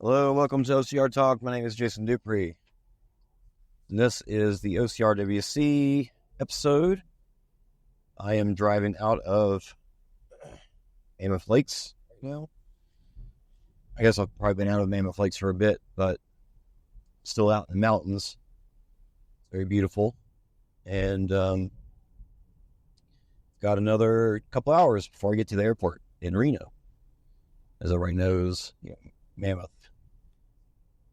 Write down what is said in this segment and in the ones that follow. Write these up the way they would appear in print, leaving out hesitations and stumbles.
Hello, welcome to OCR Talk. My name is Jason Dupree. And this is the OCRWC episode. I am driving out of Mammoth Lakes right now. I guess I've probably been out of Mammoth Lakes for a bit, but still out in the mountains. It's very beautiful. And got another couple hours before I get to the airport in Reno. As everybody knows, Mammoth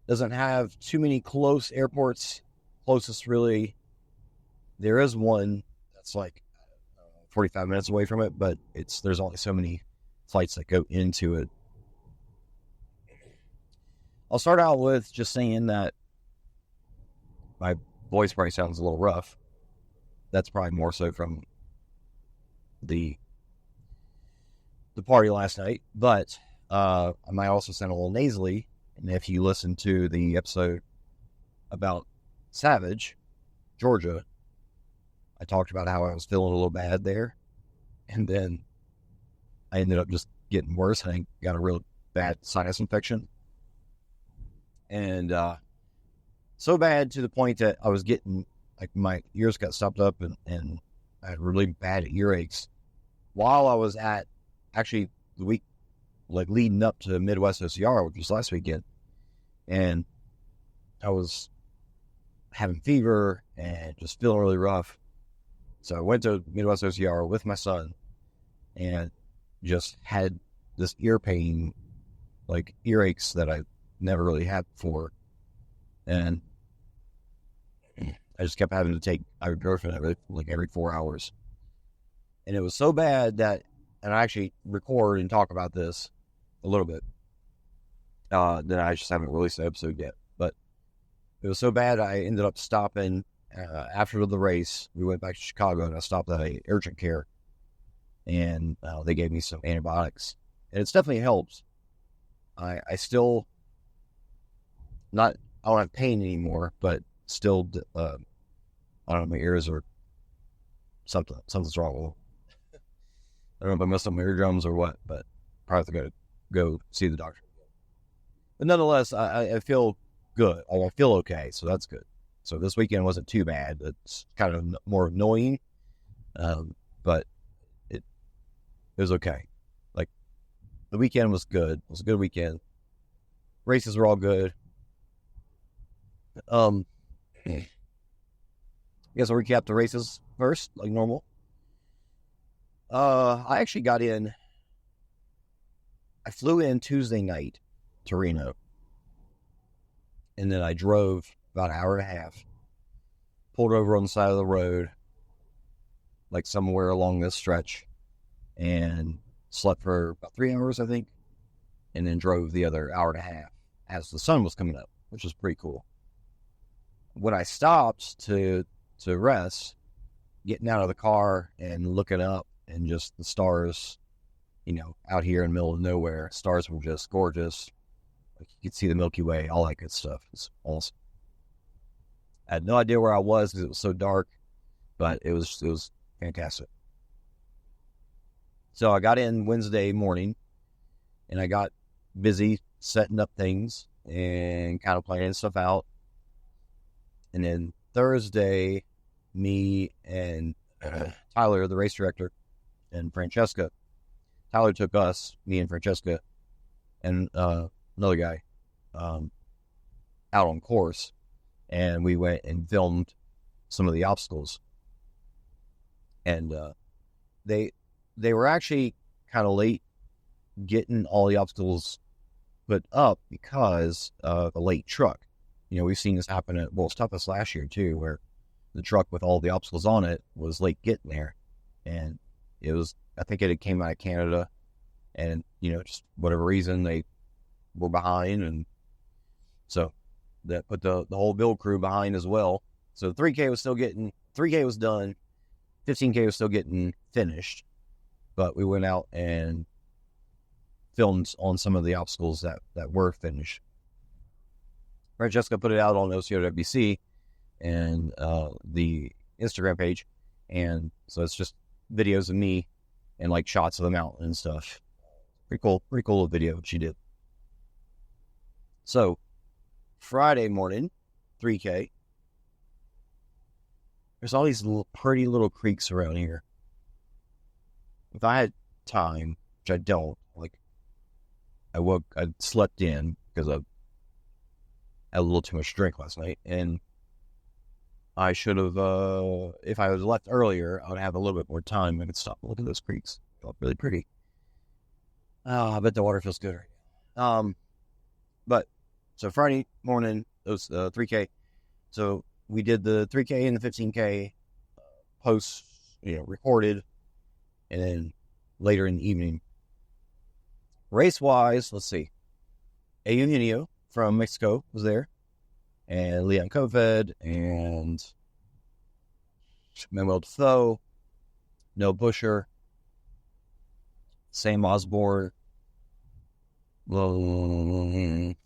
doesn't have too many close airports. Closest, really, there is one that's like 45 minutes away from it, but there's only so many flights that go into it. I'll start out with just saying that my voice probably sounds a little rough. That's probably more so from the party last night, but I might also sound a little nasally. And if you listen to the episode about Savage, Georgia, I talked about how I was feeling a little bad there. And then I ended up just getting worse. I got a real bad sinus infection. And so bad to the point that I was getting, like, my ears got stopped up and I had really bad earaches while I was at, actually, the week like leading up to Midwest OCR, which was last weekend. And I was having fever and just feeling really rough. So I went to Midwest OCR with my son and just had this ear pain, like earaches that I never really had before. And I just kept having to take ibuprofen every 4 hours. And it was so bad that, and I actually record and talk about this a little bit, that I just haven't released the episode yet. But it was so bad, I ended up stopping after the race. We went back to Chicago, and I stopped at a urgent care, and they gave me some antibiotics, and it's definitely helps. I still I don't have pain anymore, but still, I don't know, my ears are something's wrong with them. I don't know if I messed up my eardrums or what, but probably have to go see the doctor. But nonetheless, I feel good. I feel okay, so that's good. So this weekend wasn't too bad. It's kind of more annoying, but it was okay. Like, the weekend was good. It was a good weekend. Races were all good. I guess I'll recap the races first, like normal. I actually got in. I flew in Tuesday night to Reno, and then I drove about an hour and a half, pulled over on the side of the road, like somewhere along this stretch, and slept for about 3 hours, I think, and then drove the other hour and a half as the sun was coming up, which was pretty cool. When I stopped to rest, getting out of the car and looking up and just the stars, out here in the middle of nowhere, stars were just gorgeous. Like, you could see the Milky Way, all that good stuff. It's awesome. I had no idea where I was because it was so dark, but it was fantastic. So I got in Wednesday morning, and I got busy setting up things and kind of planning stuff out. And then Thursday, me and Tyler, the race director, and Francesca, Tyler took us, me and Francesca, and another guy, out on course, and we went and filmed some of the obstacles. And they were actually kind of late getting all the obstacles put up because of a late truck. We've seen this happen at World's Toughest last year too, where the truck with all the obstacles on it was late getting there, and I think it came out of Canada, and just whatever reason they were behind, and so that put the whole build crew behind as well. So 3K was done, 15K was still getting finished, but we went out and filmed on some of the obstacles that were finished. Francesca put it out on OCRWC and the Instagram page, and so it's just videos of me and like shots of the mountain and stuff. Pretty cool little video she did. So, Friday morning, 3K. There's all these pretty little creeks around here. If I had time, which I don't, I slept in because I had a little too much drink last night, and I should have, if I was left earlier, I would have a little bit more time. I could stop and look at those creeks. They look really pretty. Oh, I bet the water feels good right now. But, so Friday morning, it was 3K. So we did the 3K and the 15K posts, recorded, and then later in the evening. Race-wise, let's see. Eugenio from Mexico was there, and Leon Koved, and Manuel Defoe, Noah Busher, Sam Osborne, I'm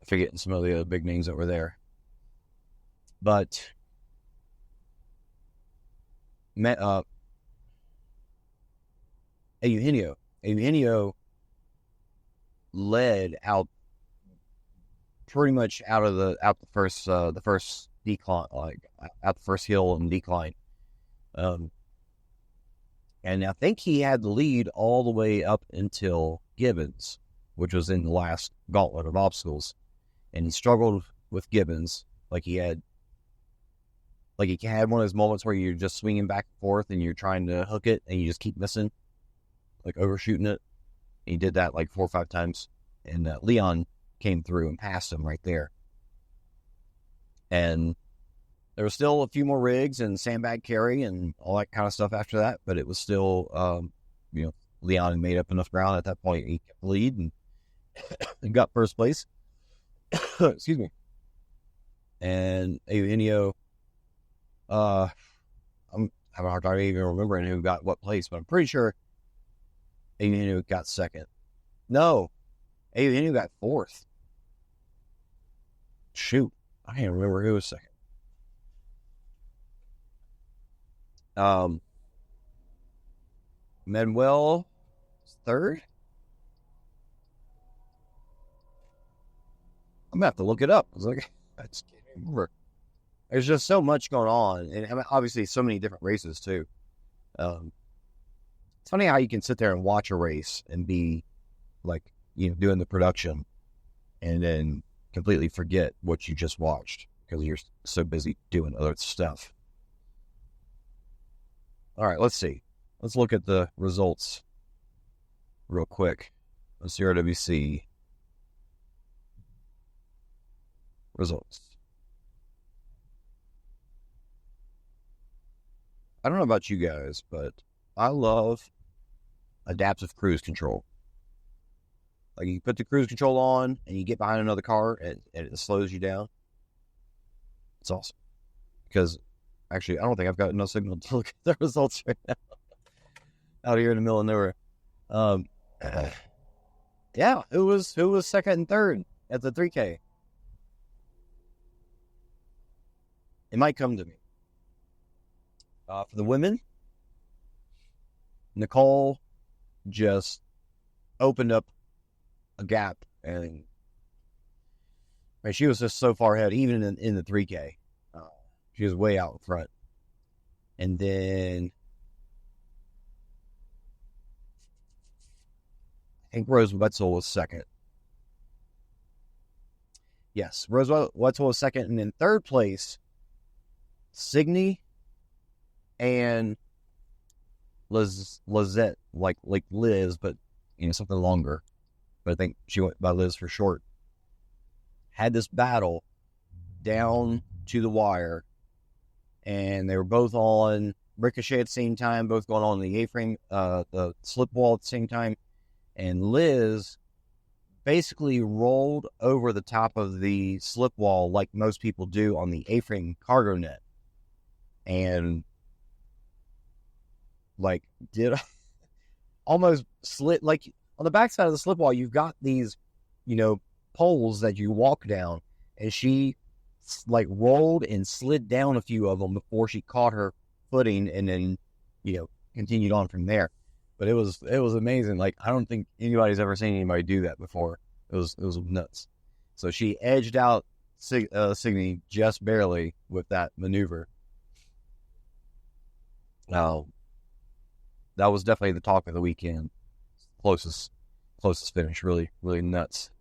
forgetting some of the other big names that were there. But Eugenio led out pretty much out the first decline, out the first hill and decline. And I think he had the lead all the way up until Gibbons, which was in the last gauntlet of obstacles. And he struggled with Gibbons, he had one of those moments where you're just swinging back and forth and you're trying to hook it and you just keep missing, overshooting it. He did that 4 or 5 times, and Leon came through and passed him right there. And there was still a few more rigs and sandbag carry and all that kind of stuff after that, but it was still, Leon had made up enough ground at that point. He kept the lead and got first place. Excuse me. And Eugenio, I'm having a hard time even remembering who got what place, but I'm pretty sure Eugenio got second. No, Eugenio got fourth. Shoot, I can't remember who was second. Manuel third. I'm gonna have to look it up. I just can't remember. There's just so much going on, and obviously so many different races too. It's funny how you can sit there and watch a race and be doing the production, and then completely forget what you just watched because you're so busy doing other stuff. All right, let's see. Let's look at the results real quick. Let's see RWC results. I don't know about you guys, but I love adaptive cruise control. You put the cruise control on and you get behind another car and it slows you down. It's awesome. Because actually, I don't think I've got enough signal to look at the results right now. Out here in the middle of nowhere. Yeah, who was second and third at the 3K? It might come to me. For the women, Nicole just opened up a gap, and she was just so far ahead, even in the 3K. She was way out in front. And then I think Rose Wetzel was second. Yes, Rose Wetzel was second, and in third place, Signe and Lizette, like Liz, but something longer. But I think she went by Liz for short. Had this battle down to the wire, and they were both on Ricochet at the same time, both going on the A-frame, the slip wall at the same time, and Liz basically rolled over the top of the slip wall like most people do on the A-frame cargo net, and did almost slid, on the backside of the slip wall, you've got these, poles that you walk down, and she rolled and slid down a few of them before she caught her footing and then, continued on from there. But it was amazing. Like, I don't think anybody's ever seen anybody do that before. It was nuts. So she edged out Signe just barely with that maneuver. That was definitely the talk of the weekend. Closest finish. Really, really nuts.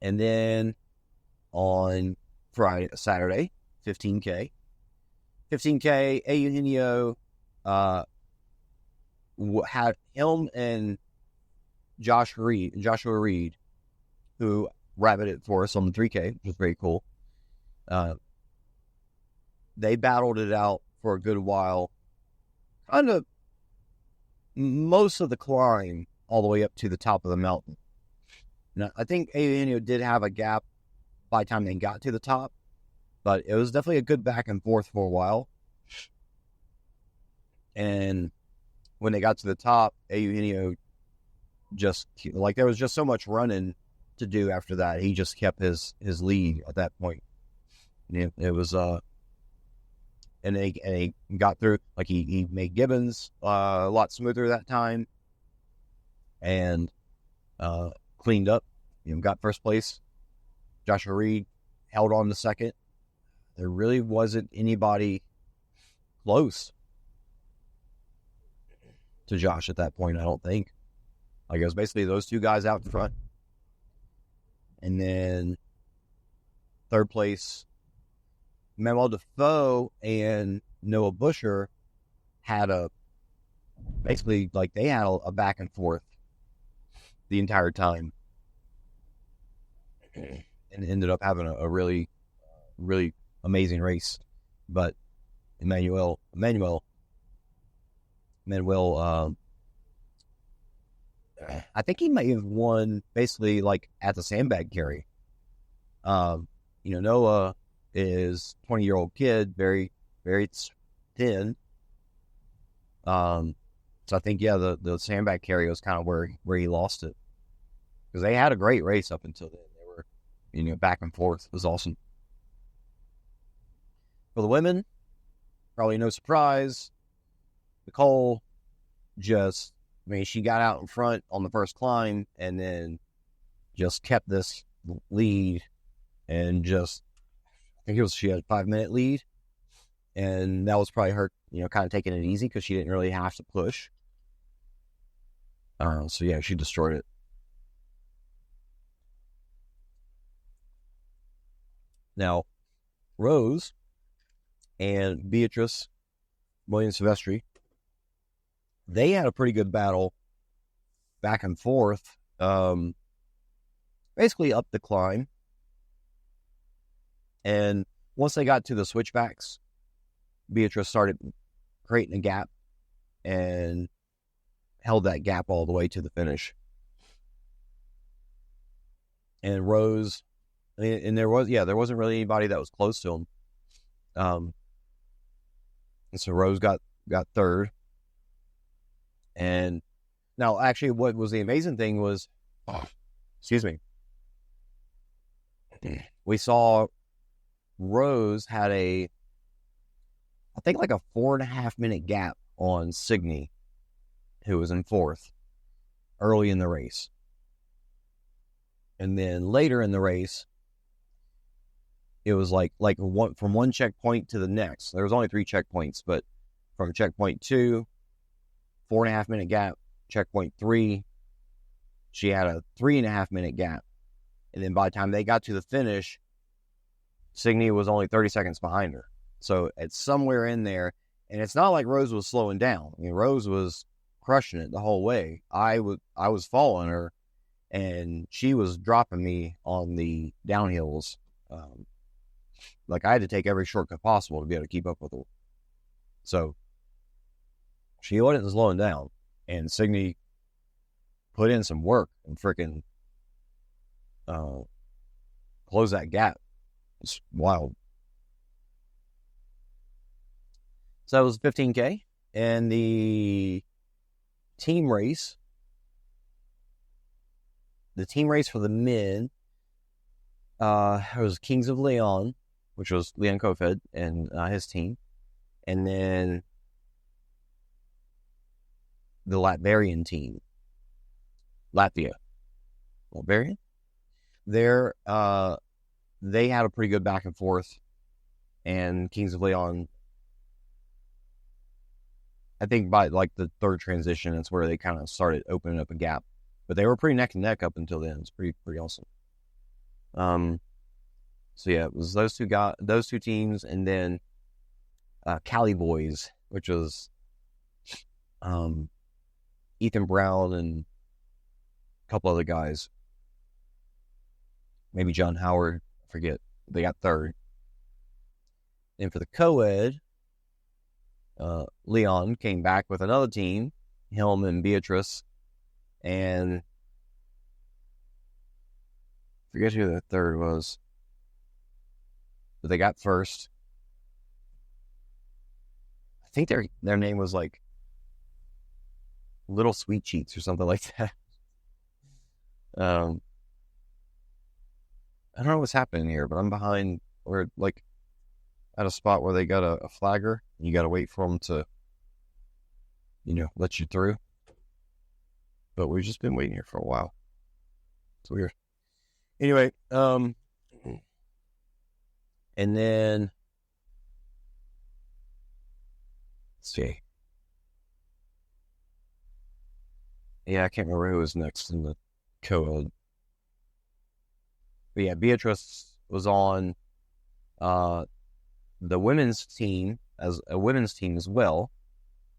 And then on Saturday, 15K, A Eugenio had him and Joshua Reed, who rabbited it for us on the 3K, which was very cool. They battled it out for a good while, kind of most of the climb all the way up to the top of the mountain. Now, I think A Eugenio did have a gap by the time they got to the top, but it was definitely a good back and forth for a while. And when they got to the top, A Eugenio just, like, there was just so much running to do after that. He just kept his lead at that point. It was and he got through. Like, he made Gibbons a lot smoother that time, and cleaned up. Got first place. Joshua Reed held on to second. There really wasn't anybody close to Josh at that point, I don't think. Like, it was basically those two guys out in front. And then third place, Manuel Defoe and Noah Busher had basically they had a back and forth the entire time. And ended up having a really, really amazing race. But Manuel, I think he may have won basically at the sandbag carry. Noah is 20-year-old kid, very, very thin. So I think, the sandbag carry was kind of where he lost it. Because they had a great race up until then. They were, back and forth. It was awesome. For the women, probably no surprise. Nicole she got out in front on the first climb and then just kept this lead and I think she had a 5-minute lead. And that was probably her, kind of taking it easy because she didn't really have to push. So yeah, she destroyed it. Now, Rose and Beatrice Williams-Silvestri, they had a pretty good battle back and forth, basically up the climb. And once they got to the switchbacks, Beatrice started creating a gap and held that gap all the way to the finish. And Rose, and there wasn't really anybody that was close to him. And so Rose got third. And now, actually, what was the amazing thing was, we saw Rose had I think a 4.5-minute gap on Signe, who was in fourth early in the race. And then later in the race, it was from one checkpoint to the next. There was only 3 checkpoints, but from checkpoint 2, 4.5-minute gap. Checkpoint 3, she had a 3.5-minute gap. And then by the time they got to the finish, Signe was only 30 seconds behind her. So it's somewhere in there. And it's not like Rose was slowing down. Rose was crushing it the whole way. I was following her, and she was dropping me on the downhills. I had to take every shortcut possible to be able to keep up with her. So she wasn't slowing down, and Signe put in some work and freaking close that gap. It's wild. So that was 15K, and the team race. The team race for the men, it was Kings of Leon, which was Leon Kofed and his team. And then the Latvian team. Latvia. Latvian? They had a pretty good back and forth, and Kings of Leon, I think by like the third transition, that's where they kind of started opening up a gap. But they were pretty neck and neck up until then. It's pretty awesome. So yeah, it was those two teams, and then Cali Boys, which was Ethan Brown and a couple other guys, maybe John Howard, I forget. They got third. And for the co-ed, Leon came back with another team, Helm and Beatrice, and I forget who the third was, but they got first. I think their name was like Little Sweet Cheeks or something like that. I don't know what's happening here, but I'm behind. We're like at a spot where they got a flagger. And you got to wait for them to, let you through. But we've just been waiting here for a while. It's weird. Anyway, and then let's see. Yeah, I can't remember who was next in the co-ed. But yeah, Beatrice was on the women's team as a women's team as well.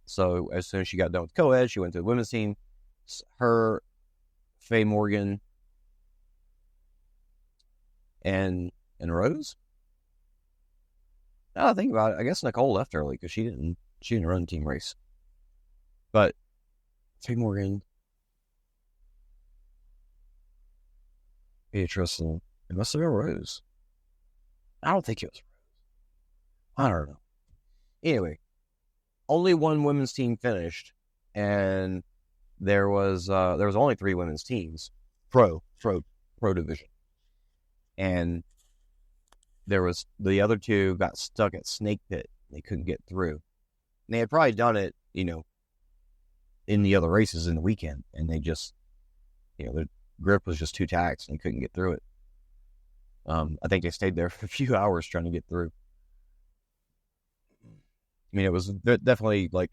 So as soon as she got done with co-ed, she went to the women's team. Her, Faye Morgan, and Rose. Now that I think about it, I guess Nicole left early because she didn't run the team race. But Faye Morgan, Beatrice, and it must have been Rose. I don't think it was Rose. I don't know. Anyway, only one women's team finished, and there was only 3 women's teams, pro division, and there was the other 2 got stuck at Snake Pit. They couldn't get through. And they had probably done it, in the other races in the weekend, and they just, the grip was just too taxed and they couldn't get through it. I think they stayed there for a few hours trying to get through. I mean, it was definitely like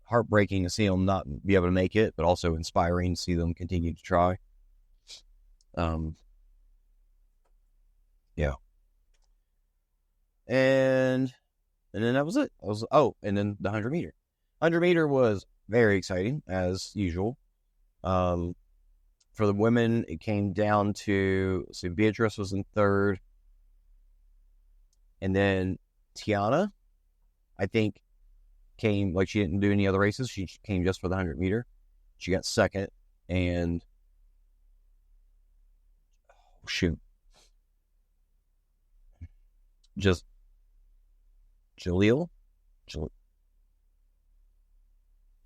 heartbreaking to see them not be able to make it, but also inspiring to see them continue to try. Yeah. And then that was it. And then the 100 meter. 100 meter was very exciting as usual. For the women, it came down to, Beatrice was in third. And then Tiana, I think, came, like she didn't do any other races. She came just for the 100 meter. She got second. And, just Jaleel?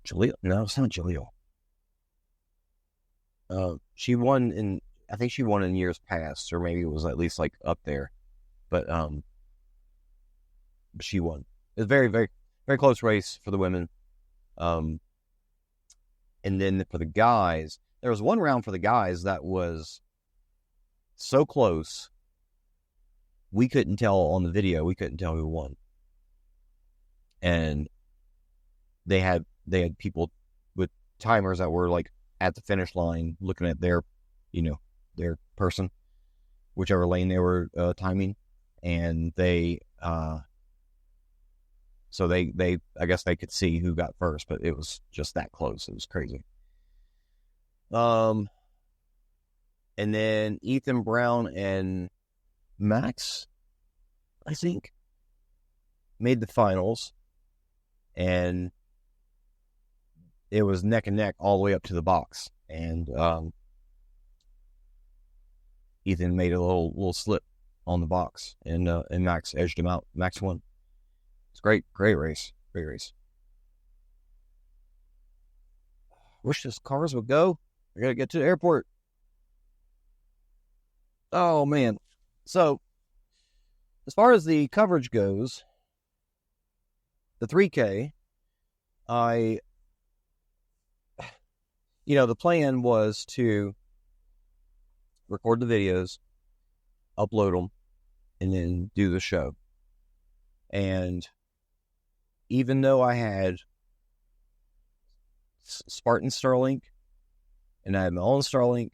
Jaleel? No, it's not Jaleel. She won I think she won in years past, or maybe it was at least like up there. But she won. It was a very, very, very close race for the women. And then for the guys, there was one round for the guys that was so close, we couldn't tell on the video. We couldn't tell who won. And they had people with timers that were like at the finish line looking at their, their person, whichever lane they were timing. And they, so they, I guess they could see who got first, but it was just that close. It was crazy. And then Ethan Brown and Max, I think, made the finals, and it was neck and neck all the way up to the box. And Ethan made a little slip on the box, and Max edged him out. Max won. It's great race. Great race. Wish those cars would go. I gotta get to the airport. Oh man. So, as far as the coverage goes, the 3K, I the plan was to record the videos, upload them, and then do the show. And even though I had Spartan Starlink, and I had my own Starlink,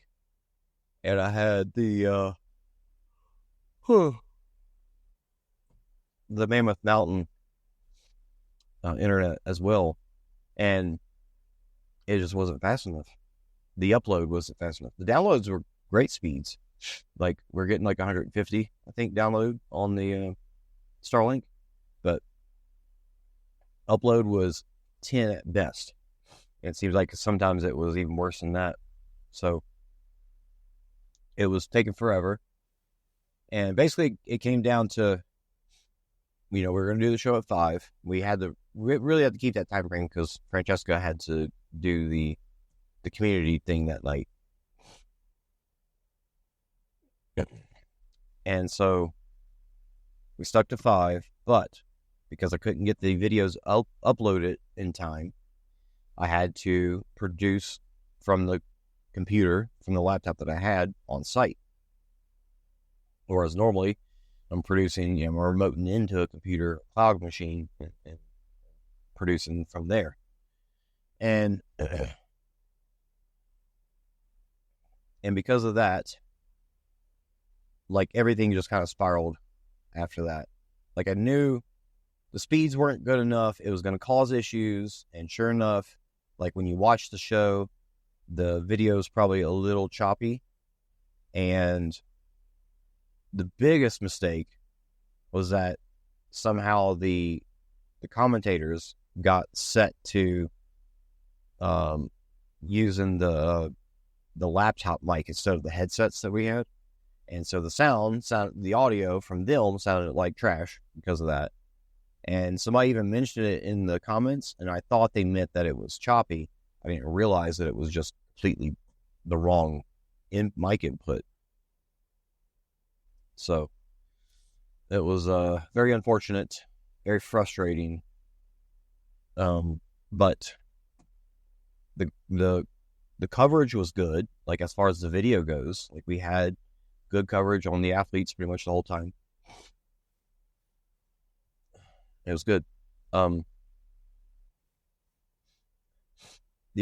and I had the Mammoth Mountain internet as well, and it just wasn't fast enough. The upload wasn't fast enough. The downloads were great speeds. Like, we're getting like 150, I think, download on the Starlink, but upload was 10 at best. It seems like sometimes it was even worse than that. So it was taking forever. And basically it came down to, we were going to do the show at 5. We really had to keep that time frame because Francesca had to do the community thing that night. And so we stuck to 5, but because I couldn't get the videos uploaded in time, I had to produce from the computer, from the laptop that I had on site. Whereas normally I'm producing, I'm remoting into a computer cloud machine and producing from there. And because of that, like, everything just kind of spiraled after that. Like, I knew the speeds weren't good enough. It was going to cause issues. And sure enough, like, when you watch the show, the video is probably a little choppy. And the biggest mistake was that somehow the commentators got set to using the laptop mic instead of the headsets that we had. And so the audio from them sounded like trash because of that. And somebody even mentioned it in the comments, and I thought they meant that it was choppy. I didn't realize that it was just completely the wrong mic input. So it was very unfortunate, very frustrating. But the coverage was good, like, as far as the video goes. Like, we had good coverage on the athletes pretty much the whole time. It was good. The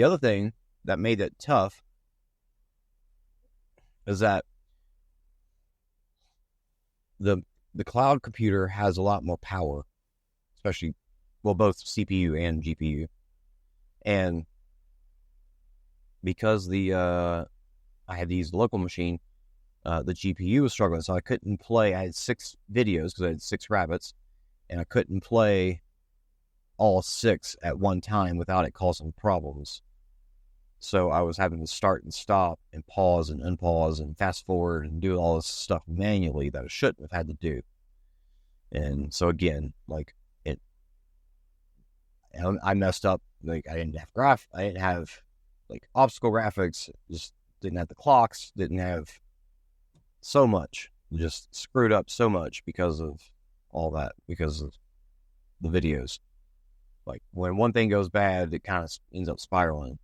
other thing that made it tough is that the cloud computer has a lot more power, especially, both CPU and GPU. And because I had to use the local machine, the GPU was struggling, so I couldn't play. I had 6 videos because I had 6 rabbits, and I couldn't play all 6 at one time without it causing problems. So I was having to start and stop and pause and unpause and fast forward and do all this stuff manually that I shouldn't have had to do. And so again, like, I messed up. Like, I didn't have like obstacle graphics, just didn't have the clocks, didn't have so much, just screwed up so much because of all that, because of the videos. Like, when one thing goes bad, it kind of ends up spiraling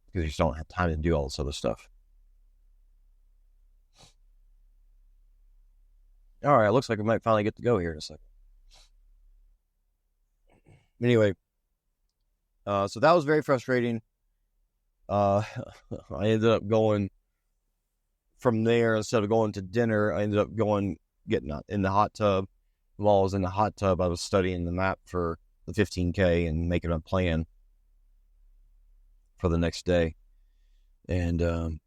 because you just don't have time to do all this other stuff. All right, looks like we might finally get to go here in a second. Anyway, so that was very frustrating. I ended up going from there. Instead of going to dinner, I ended up getting in the hot tub. While I was in the hot tub, I was studying the map for the 15K and making a plan for the next day. And, felt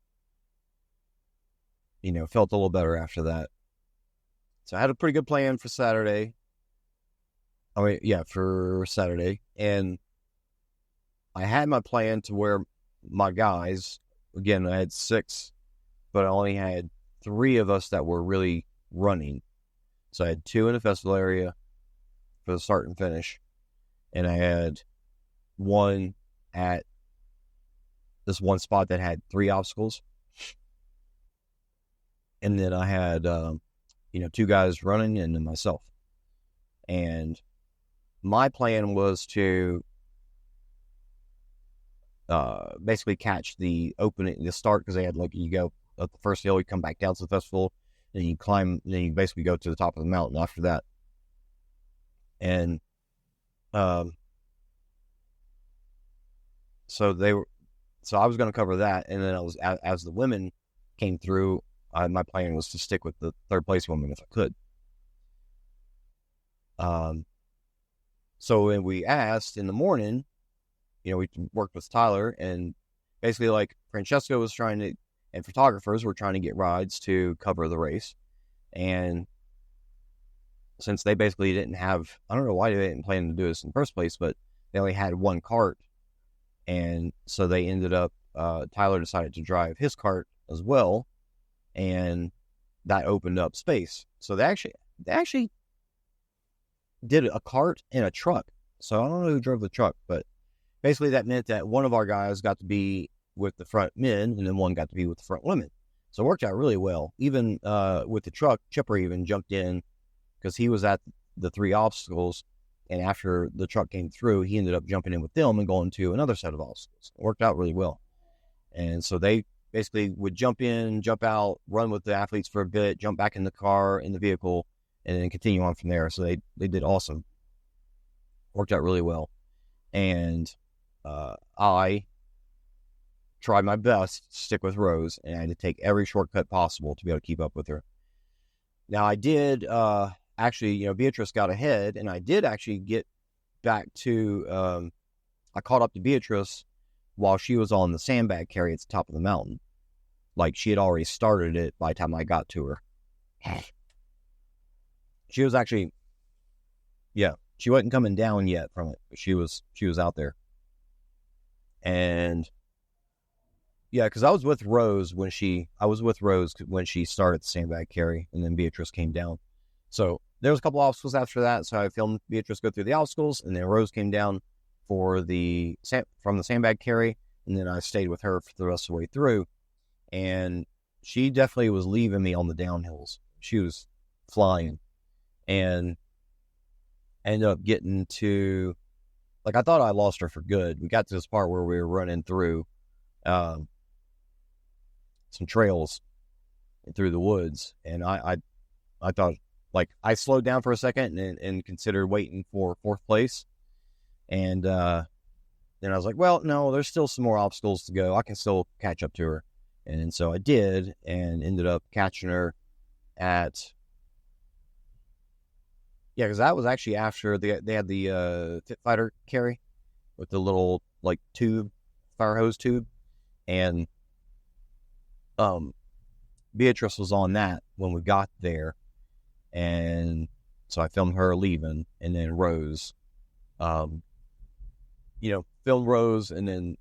a little better after that. So I had a pretty good plan for Saturday. For Saturday. And I had my plan to where my guys, again, I had 6, but I only had 3 of us that were really running. So I had 2 in the festival area for the start and finish. And I had 1 at this one spot that had 3 obstacles. And then I had, 2 guys running and then myself. And my plan was to basically catch the opening, the start, because they had like, you go up the first hill, you come back down to the festival, and you climb, and then you basically go to the top of the mountain after that. And so I was going to cover that, and then I was, as the women came through, my plan was to stick with the third place woman if I could. So when we asked in the morning, we worked with Tyler, and basically like Francesco was trying to, and photographers were trying to get rides to cover the race. And since they basically didn't have, I don't know why they didn't plan to do this in the first place, but they only had one cart. And so they ended up, Tyler decided to drive his cart as well. And that opened up space. So they actually did a cart and a truck. So I don't know who drove the truck, but basically that meant that one of our guys got to be with the front men, and then one got to be with the front women. So it worked out really well. Even with the truck, Chipper even jumped in because he was at the 3 obstacles, and after the truck came through, he ended up jumping in with them and going to another set of obstacles. It worked out really well. And so they basically would jump in, jump out, run with the athletes for a bit, jump back in the car, in the vehicle, and then continue on from there. So they did awesome. Worked out really well. And I tried my best to stick with Rose, and I had to take every shortcut possible to be able to keep up with her. Now, I did actually, Beatrice got ahead, and I did actually get back to, I caught up to Beatrice while she was on the sandbag carry at the top of the mountain. Like, she had already started it by the time I got to her. She was actually, she wasn't coming down yet from it, but she was out there. And because I was with Rose when she started the sandbag carry, and then Beatrice came down. So there was a couple obstacles after that. So I filmed Beatrice go through the obstacles, and then Rose came down from the sandbag carry, and then I stayed with her for the rest of the way through. And she definitely was leaving me on the downhills. She was flying, and I ended up getting to, like, I thought I lost her for good. We got to this part where we were running through some trails through the woods, and I thought, like, I slowed down for a second and considered waiting for 4th place. And then I was like, well, no, there's still some more obstacles to go. I can still catch up to her. And so I did, and ended up catching her at, because that was actually after they had the Fit Fighter carry with the little, like, tube, fire hose tube. And Beatrice was on that when we got there. And so I filmed her leaving, and then Rose, filmed Rose, and then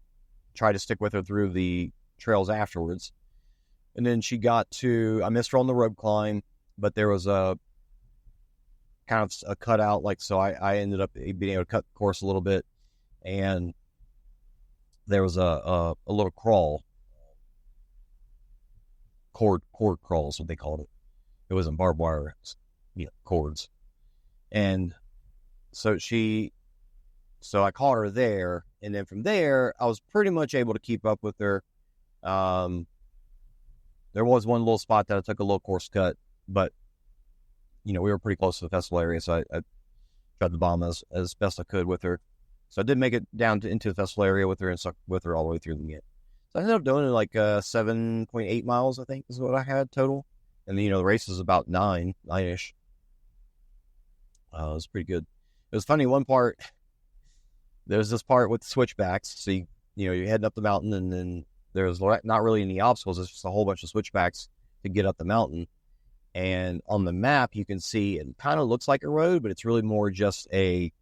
tried to stick with her through the trails afterwards. And then I missed her on the rope climb, but there was a kind of a cutout, like, so I ended up being able to cut the course a little bit, and there was a little crawl, cord crawl is what they called it. It wasn't barbed wire, cords. And so I caught her there, and then from there, I was pretty much able to keep up with her. There was one little spot that I took a little course cut, but, we were pretty close to the festival area, so I tried to bomb as best I could with her. So I did make it down into the festival area with her, and stuck with her all the way through the end. So I ended up doing like 7.8 miles, I think, is what I had total. And then, the race is about 9-ish. It was pretty good. It was funny, one part, there's this part with the switchbacks. So, you're heading up the mountain, and then there's not really any obstacles. It's just a whole bunch of switchbacks to get up the mountain. And on the map, you can see it kind of looks like a road, but it's really more just basically,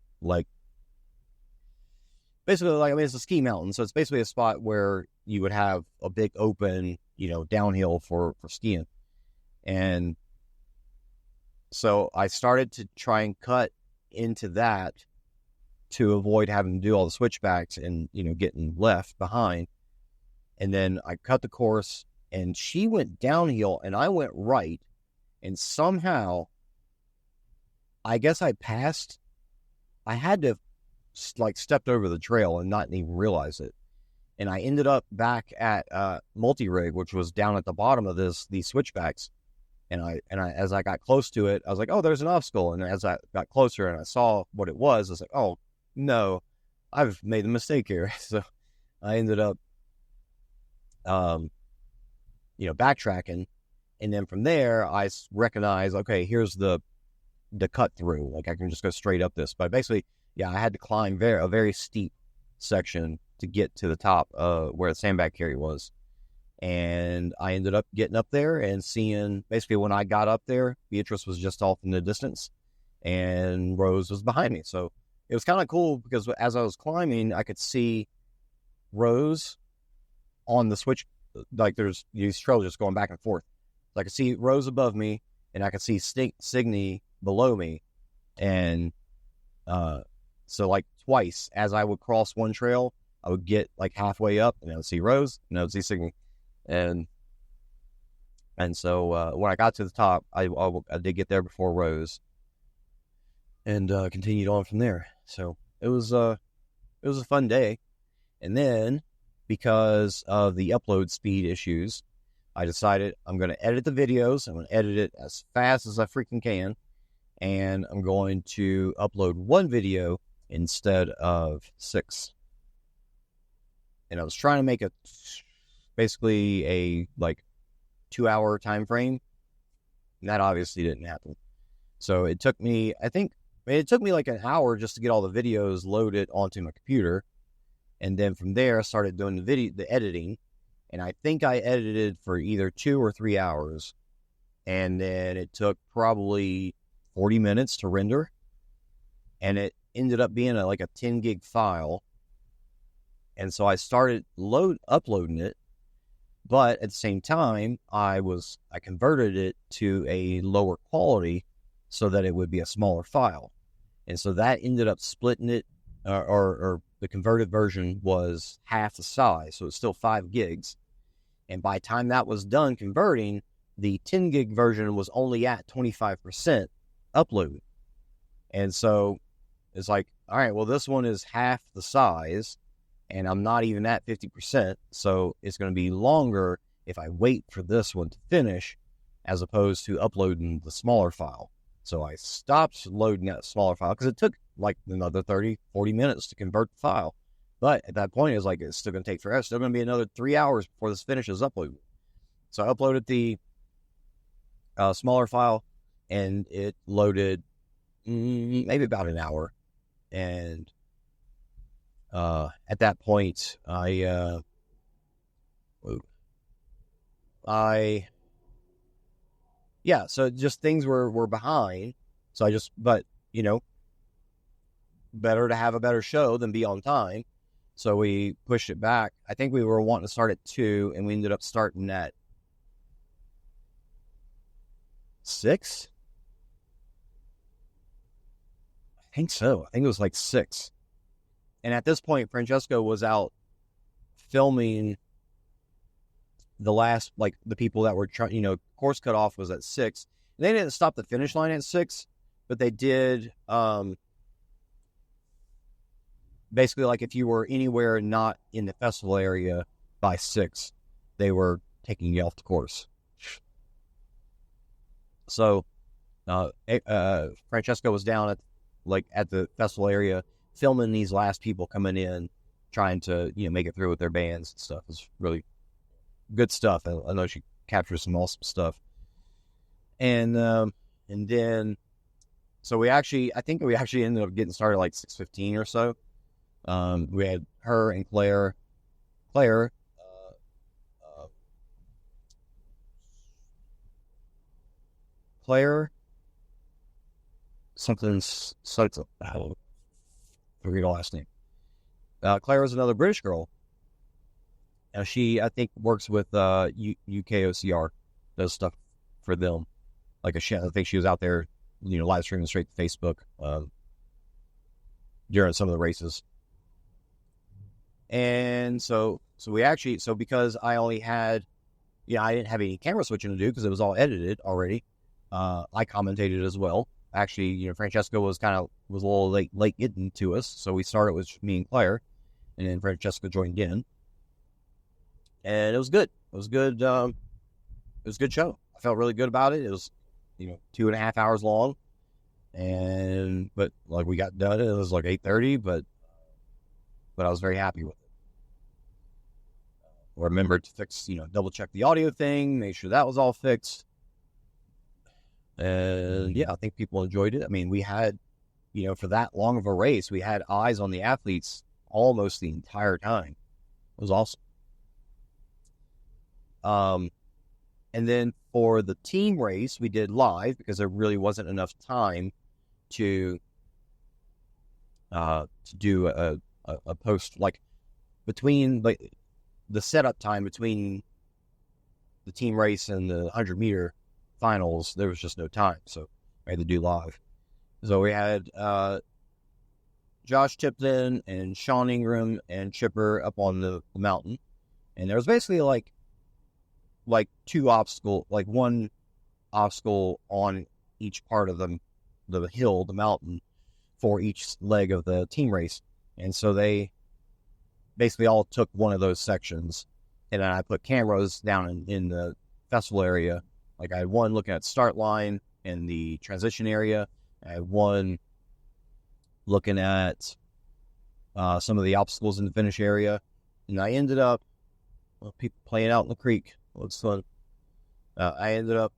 it's a ski mountain. So it's basically a spot where you would have a big open, downhill for skiing. And so I started to try and cut into that to avoid having to do all the switchbacks and, getting left behind. And then I cut the course, and she went downhill and I went right. And somehow, I guess I had to, stepped over the trail and not even realize it. And I ended up back at multi-rig, which was down at the bottom of these switchbacks. And I, as I got close to it, I was like, oh, there's an obstacle. And as I got closer and I saw what it was, I was like, oh, no, I've made a mistake here. So I ended up, backtracking. And then from there, I recognized, okay, here's the cut through. Like, I can just go straight up this. But basically, yeah, I had to climb a very steep section to get to the top where the sandbag carry was. And I ended up getting up there and seeing, basically when I got up there, Beatrice was just off in the distance and Rose was behind me. So it was kind of cool because as I was climbing, I could see Rose on the switch. Like, there's these trails just going back and forth. So I could see Rose above me and I could see Signy below me. And so like twice as I would cross one trail, I would get like halfway up and I would see Rose and I would see Signy. And so when I got to the top, I did get there before Rose, and continued on from there. So it was a fun day. And then because of the upload speed issues, I decided I'm going to edit the videos. I'm going to edit it as fast as I freaking can, and I'm going to upload one video instead of 6. And I was trying to make it basically a 2-hour time frame, and that obviously didn't happen. So it took me, like an hour just to get all the videos loaded onto my computer, and then from there I started doing the editing, and I think I edited for either 2 or 3 hours, and then it took probably 40 minutes to render, and it ended up being a 10 gig file. And so I started uploading it. But at the same time, I converted it to a lower quality so that it would be a smaller file. And so that ended up splitting it, or the converted version was half the size. So it's still 5 gigs. And by the time that was done converting, the 10 gig version was only at 25% upload. And so it's like, all right, well, this one is half the size, and I'm not even at 50%, so it's going to be longer if I wait for this one to finish as opposed to uploading the smaller file. So I stopped loading that smaller file because it took like another 30, 40 minutes to convert the file. But at that point, it's still going to take forever. It's still going to be another 3 hours before this finishes uploading. So I uploaded the smaller file, and it loaded maybe about an hour. And at that point, so just things were behind. So but better to have a better show than be on time. So we pushed it back. I think we were wanting to start at 2, and we ended up starting at 6. I think so. I think it was like 6. And at this point, Francesco was out filming the last, the people that were trying, course cutoff was at 6. And they didn't stop the finish line at 6, but they did, basically, if you were anywhere not in the festival area by 6, they were taking you off the course. So, Francesco was down at the festival area, filming these last people coming in, trying to, make it through with their bands and stuff. It's really good stuff. I know she captures some awesome stuff. And then, so I think we actually ended up getting started 6:15 or so. We had her and Claire, something, I don't forget her last name. Claire is another British girl. She, I think, works with UKOCR, does stuff for them. I think she was out there, live streaming straight to Facebook during some of the races. And so because I only had, I didn't have any camera switching to do because it was all edited already. I commentated as well. Actually, Francesco was a little late getting to us, so we started with me and Claire, and then Francesco joined in. and it was good. It was good. It was a good show. I felt really good about it. It was, 2.5 hours long, but like we got done. It was like 8:30, but I was very happy with it. I remembered to fix, double check the audio thing, make sure that was all fixed. And yeah, I think people enjoyed it. I mean, we had, for that long of a race, we had eyes on the athletes almost the entire time. It was awesome. And then for the team race, we did live because there really wasn't enough time to do a post, like between the setup time between the team race and the 100-meter finals. There was just no time, so we had to do live. So we had Josh Tipton and Sean Ingram and Chipper up on the mountain, and there was basically like two obstacles, like one obstacle on each part of the hill, the mountain, for each leg of the team race. And so they basically all took one of those sections, and then I put cameras down in the festival area. Like I had one looking at start line and the transition area. I had one looking at some of the obstacles in the finish area. And I ended up, people playing out in the creek. Looks fun. I ended up,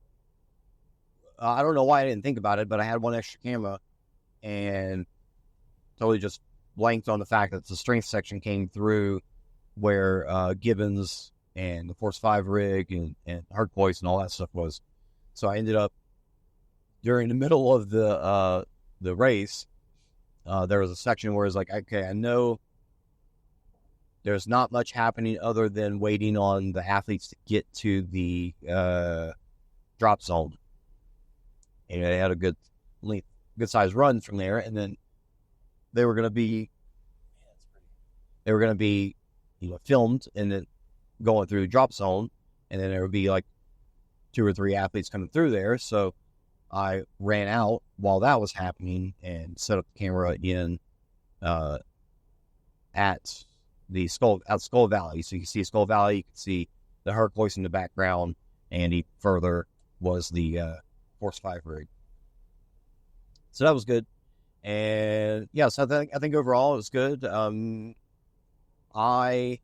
I don't know why I didn't think about it, but I had one extra camera and totally just blanked on the fact that the strength section came through where Gibbons and the Force 5 rig and Ocrwc and all that stuff was. So I ended up, during the middle of the race, there was a section where it's like, okay, I know there's not much happening other than waiting on the athletes to get to the drop zone. And they had a good size run from there, and then they were going to be filmed and then going through drop zone, and then there would be like 2 or 3 athletes coming through there. So I ran out while that was happening and set up the camera in at the Skull Valley. So you can see Skull Valley, you can see the Ocrwc in the background, and even further was the Force 5 rig. So that was good. And yeah, so I think overall it was good. I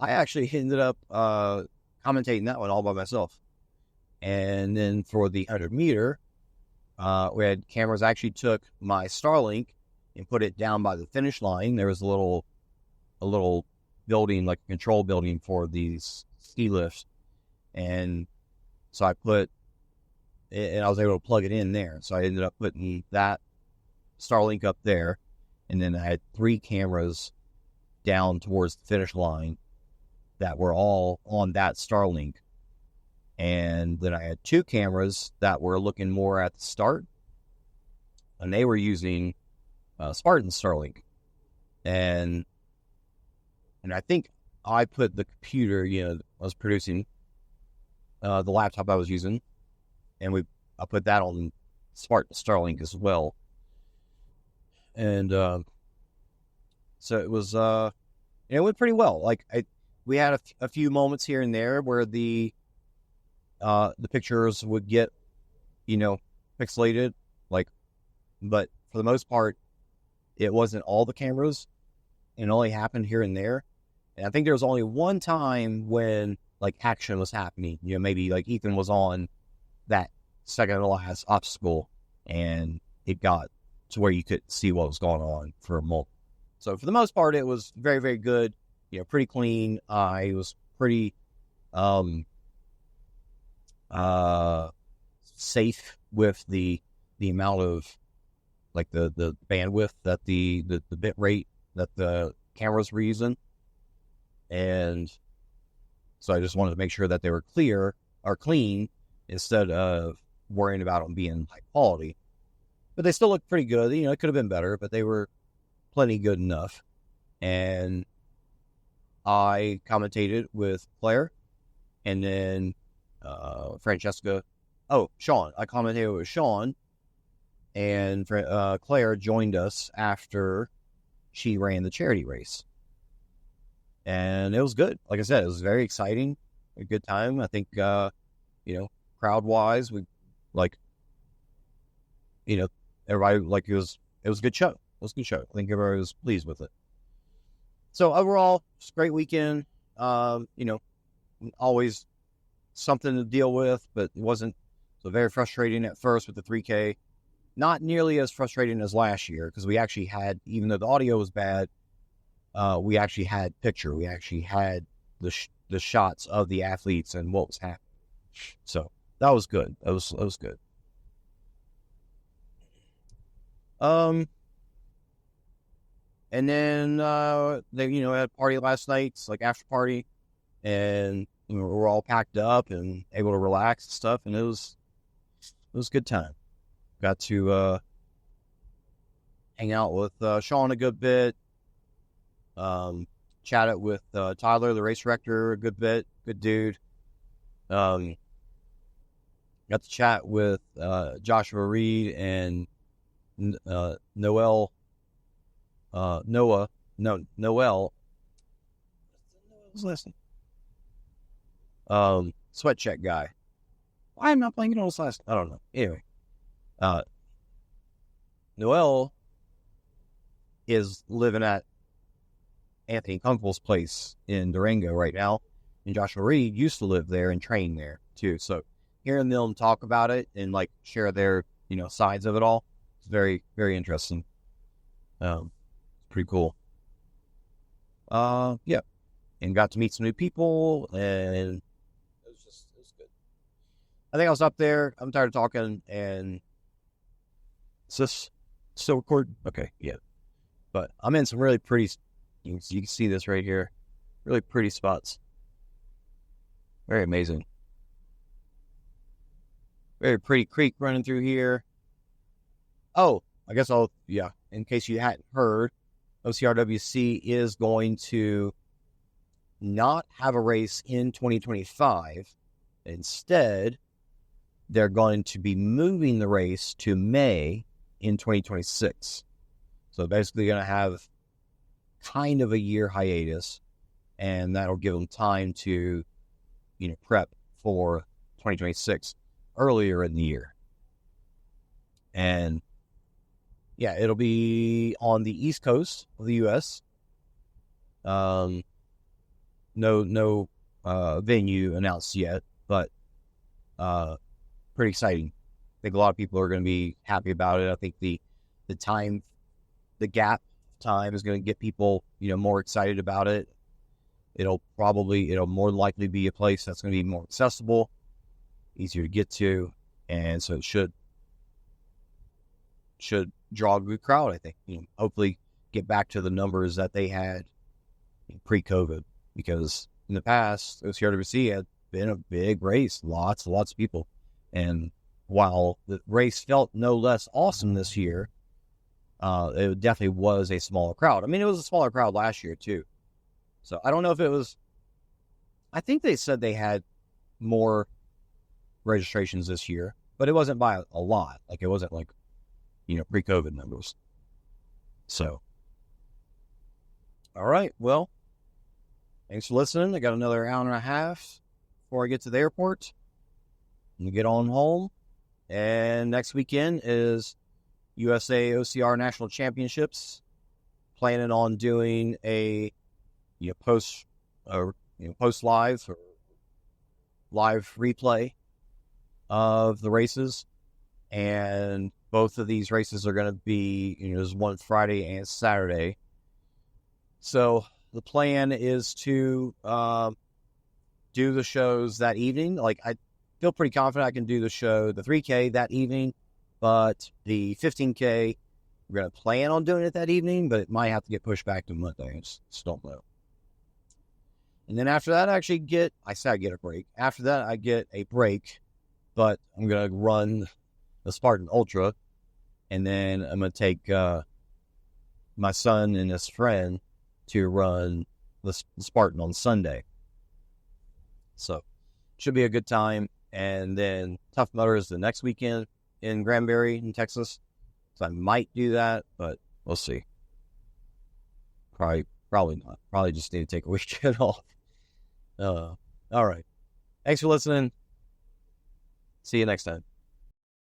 actually ended up commentating that one all by myself. And then for the 100-meter, we had cameras. I actually took my Starlink and put it down by the finish line. There was a little building, like a control building for these ski lifts. And so I put, and I was able to plug it in there. So I ended up putting that Starlink up there. And then I had 3 cameras down towards the finish line that were all on that Starlink. And then I had 2 cameras that were looking more at the start, and they were using Spartan Starlink. And I think I put the computer, I was producing, the laptop I was using, and I put that on Spartan Starlink as well. And so it was, it went pretty well. Like we had a few moments here and there where the pictures would get, pixelated, but for the most part, it wasn't all the cameras. It only happened here and there. And I think there was only one time when action was happening. Maybe Ethan was on that second to last obstacle, and it got to where you could see what was going on for a moment. So for the most part, it was very, very good. Pretty clean. It was pretty safe with the amount of the bandwidth that the bit rate that the cameras were using. And so I just wanted to make sure that they were clear or clean instead of worrying about them being high quality. But they still looked pretty good. It could have been better, but they were plenty good enough. And I commentated with Claire, and then Francesca. Oh, Sean. I commentated with Sean, and Claire joined us after she ran the charity race. And it was good. Like I said, it was very exciting, a good time. I think, crowd wise, we everybody, it was a good show. It was a good show. I think everybody was pleased with it. So overall, it's a great weekend. Always something to deal with, but it wasn't so very frustrating at first with the 3K. Not nearly as frustrating as last year, because we actually had, even though the audio was bad, we actually had picture. We actually had the shots of the athletes and what was happening. So that was good. That was good. And then they had a party last night, like after party, and we were all packed up and able to relax and stuff, and it was a good time. Got to hang out with Sean a good bit. Chatted with Tyler, the race director, a good bit. Good dude. Got to chat with Joshua Reed and Noel. Noel. What's his last name? Sweat check guy. Why am I playing it on his last? I don't know. Anyway, Noel is living at Anthony Kunkel's place in Durango right now, and Joshua Reed used to live there and train there too. So hearing them talk about it and share their sides of it all, it's very, very interesting. Pretty cool. Yeah, and got to meet some new people, and it was good. I think I was up there. I'm tired of talking, and is this still recording? Okay, yeah. But I'm in some really pretty. You can see this right here. Really pretty spots. Very amazing. Very pretty creek running through here. Oh, I guess in case you hadn't heard, OCRWC is going to not have a race in 2025. Instead, they're going to be moving the race to May in 2026. So basically going to have kind of a year hiatus, and that'll give them time to, prep for 2026 earlier in the year. And yeah, it'll be on the East Coast of the U.S. No venue announced yet, but pretty exciting. I think a lot of people are going to be happy about it. I think the gap time is going to get people, more excited about it. It'll more likely be a place that's going to be more accessible, easier to get to, and so it should draw a good crowd, I think. Hopefully get back to the numbers that they had pre-COVID, because in the past, OCRWC had been a big race, lots of people. And while the race felt no less awesome this year, it definitely was a smaller crowd. I mean, it was a smaller crowd last year too. So I don't know if it was, I think they said they had more registrations this year, but it wasn't by a lot. It wasn't pre-COVID numbers. So, all right. Well, thanks for listening. I got another hour and a half before I get to the airport and get on home. And next weekend is USA OCR National Championships. Planning on doing a post live or live replay of the races, and both of these races are going to be there's one Friday and Saturday. So the plan is to do the shows that evening. I feel pretty confident I can do the 3K that evening, but the 15K, we're going to plan on doing it that evening, but it might have to get pushed back to Monday. I just don't know. And then after that, I get a break. After that, I get a break, but I'm going to run the Spartan Ultra, and then I'm going to take my son and his friend to run the Spartan on Sunday. So, should be a good time. And then Tough Mudder is the next weekend in Granbury, in Texas. So I might do that, but we'll see. Probably Probably not. Probably just need to take a weekend off. All right. Thanks for listening. See you next time.